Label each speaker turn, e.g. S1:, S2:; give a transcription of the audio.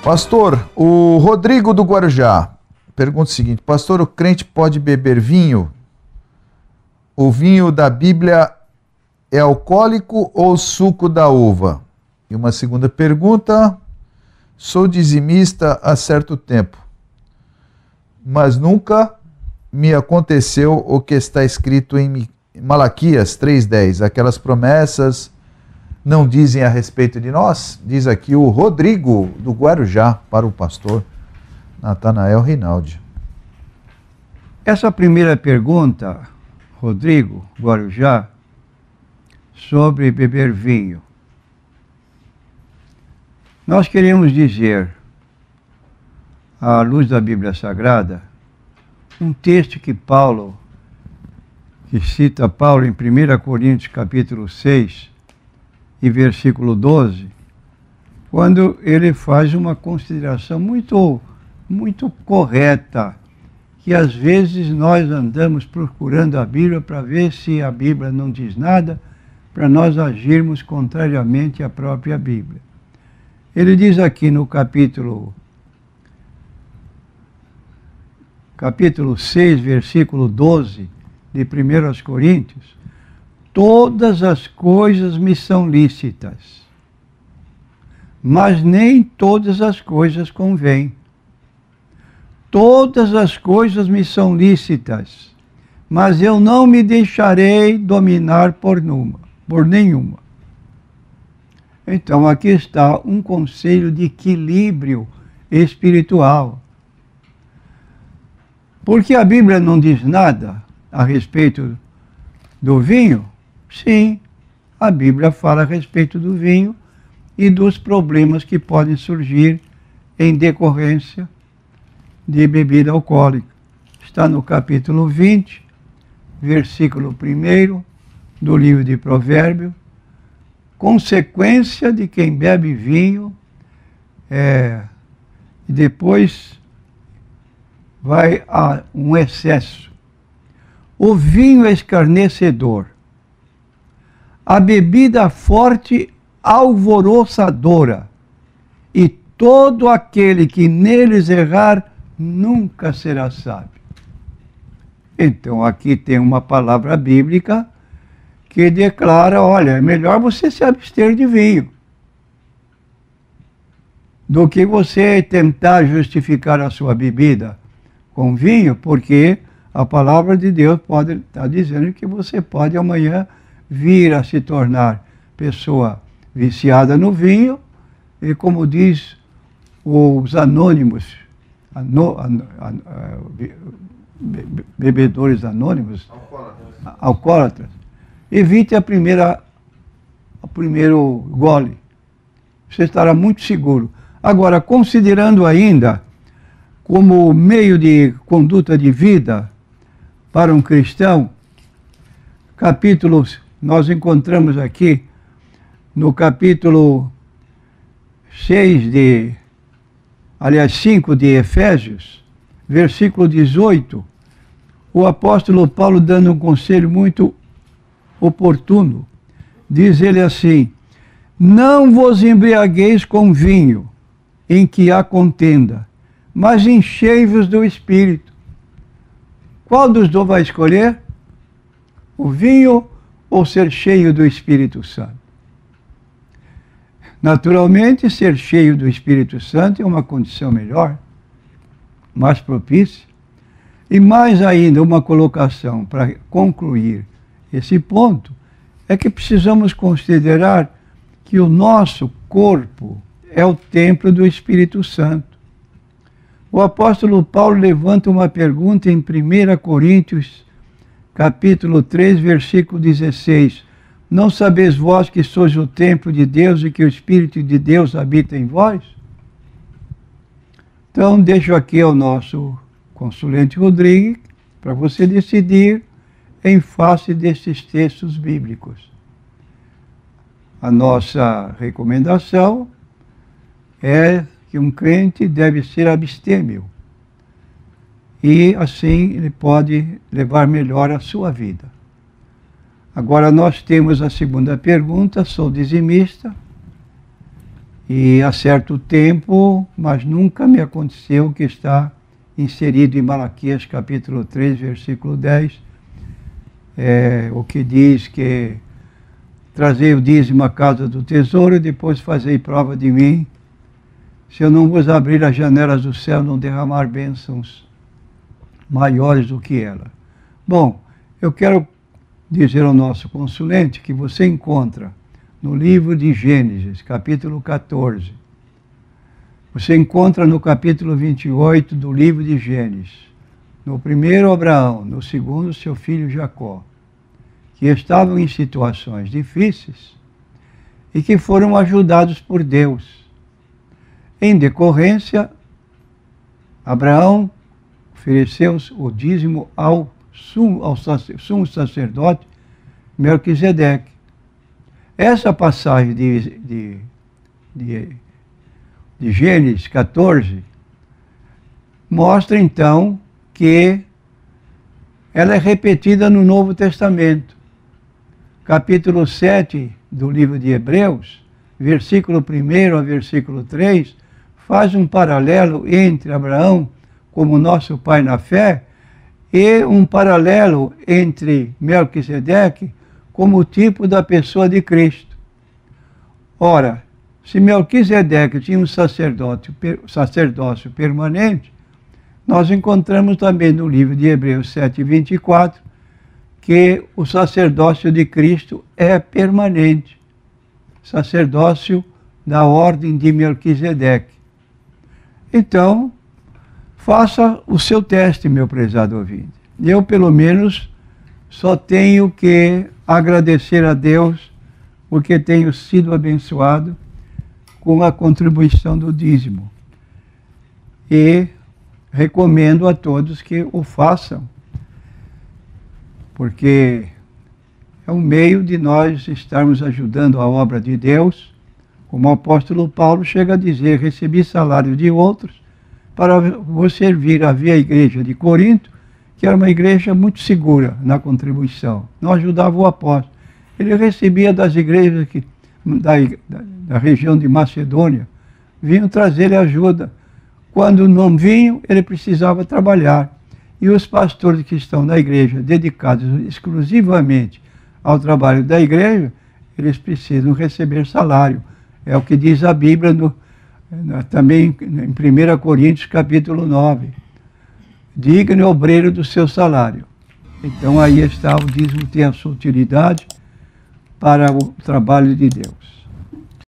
S1: Pastor, o Rodrigo do Guarujá pergunta o seguinte: pastor, o crente pode beber vinho? O vinho da Bíblia é alcoólico ou suco da uva? E uma segunda pergunta: sou dizimista há certo tempo, mas nunca me aconteceu o que está escrito em Malaquias 3:10. Aquelas promessas não dizem a respeito de nós? Diz aqui o Rodrigo do Guarujá para o pastor Natanael Rinaldi.
S2: Essa primeira pergunta, Rodrigo Guarujá, sobre beber vinho. Nós queremos dizer, à luz da Bíblia Sagrada, um texto que cita Paulo em 1 Coríntios capítulo 6 e versículo 12, quando ele faz uma consideração muito correta, que às vezes nós andamos procurando a Bíblia para ver se a Bíblia não diz nada, para nós agirmos contrariamente à própria Bíblia. Ele diz aqui no capítulo 6, versículo 12 de 1 Coríntios: todas as coisas me são lícitas, mas nem todas as coisas convêm. Todas as coisas me são lícitas, mas eu não me deixarei dominar por nenhuma. Então aqui está um conselho de equilíbrio espiritual. Porque a Bíblia não diz nada a respeito do vinho? Sim, a Bíblia fala a respeito do vinho e dos problemas que podem surgir em decorrência de bebida alcoólica. Está no capítulo 20, versículo 1 do livro de Provérbios. Consequência de quem bebe vinho e depois vai a um excesso. O vinho é escarnecedor, a bebida forte alvoroçadora, e todo aquele que neles errar nunca será sábio. Então aqui tem uma palavra bíblica que declara: olha, é melhor você se abster de vinho do que você tentar justificar a sua bebida com vinho, porque a palavra de Deus pode estar dizendo que você pode amanhã vir a se tornar pessoa viciada no vinho, e como diz os anônimos, bebedores anônimos, alcoólatras, evite o primeiro gole. Você estará muito seguro. Agora, considerando ainda como meio de conduta de vida para um cristão, nós encontramos aqui no capítulo 5 de Efésios, versículo 18, o apóstolo Paulo dando um conselho muito oportuno. Diz ele assim: não vos embriagueis com vinho, em que há contenda, mas enchei-vos do Espírito. Qual dos dois vai escolher? O vinho ou ser cheio do Espírito Santo? Naturalmente, ser cheio do Espírito Santo é uma condição melhor, mais propícia. E mais ainda, uma colocação para concluir esse ponto, é que precisamos considerar que o nosso corpo é o templo do Espírito Santo. O apóstolo Paulo levanta uma pergunta em 1 Coríntios, capítulo 3, versículo 16. Não sabeis vós que sois o templo de Deus e que o Espírito de Deus habita em vós? Então, deixo aqui ao nosso consulente Rodrigo para você decidir em face desses textos bíblicos. A nossa recomendação é que um crente deve ser abstêmio, e assim ele pode levar melhor a sua vida. Agora nós temos a segunda pergunta: sou dizimista, E há certo tempo, mas nunca me aconteceu, que está inserido em Malaquias capítulo 3, versículo 10, o que diz que trazei o dízimo à casa do tesouro e depois fazei prova de mim, se eu não vos abrir as janelas do céu, não derramar bênçãos maiores do que ela. Bom, eu quero dizer ao nosso consulente que você encontra no livro de Gênesis, capítulo 14. Você encontra no capítulo 28 do livro de Gênesis, no primeiro Abraão, no segundo seu filho Jacó, que estavam em situações difíceis e que foram ajudados por Deus. Em decorrência, Abraão ofereceu o dízimo ao sumo sacerdote Melquisedeque. Essa passagem de Gênesis 14 mostra então que ela é repetida no Novo Testamento. Capítulo 7 do livro de Hebreus, versículo 1 a versículo 3, faz um paralelo entre Abraão como nosso pai na fé e um paralelo entre Melquisedeque como o tipo da pessoa de Cristo. Ora, se Melquisedeque tinha um sacerdócio permanente, nós encontramos também no livro de Hebreus 7, 24, que o sacerdócio de Cristo é permanente. Sacerdócio da ordem de Melquisedeque. Então, faça o seu teste, meu prezado ouvinte. Eu, pelo menos, só tenho que agradecer a Deus porque tenho sido abençoado com a contribuição do dízimo. E recomendo a todos que o façam, porque é um meio de nós estarmos ajudando a obra de Deus. Como o apóstolo Paulo chega a dizer, recebi salário de outros para vos servir. Havia a igreja de Corinto, que era uma igreja muito segura na contribuição. Não ajudava o apóstolo. Ele recebia das igrejas da região de Macedônia, vinham trazer-lhe ajuda. Quando não vinham, ele precisava trabalhar. E os pastores que estão na igreja, dedicados exclusivamente ao trabalho da igreja, eles precisam receber salário. É o que diz a Bíblia também em 1 Coríntios capítulo 9. Digno obreiro do seu salário. Então aí está, o dízimo tem a sua utilidade para o trabalho de Deus.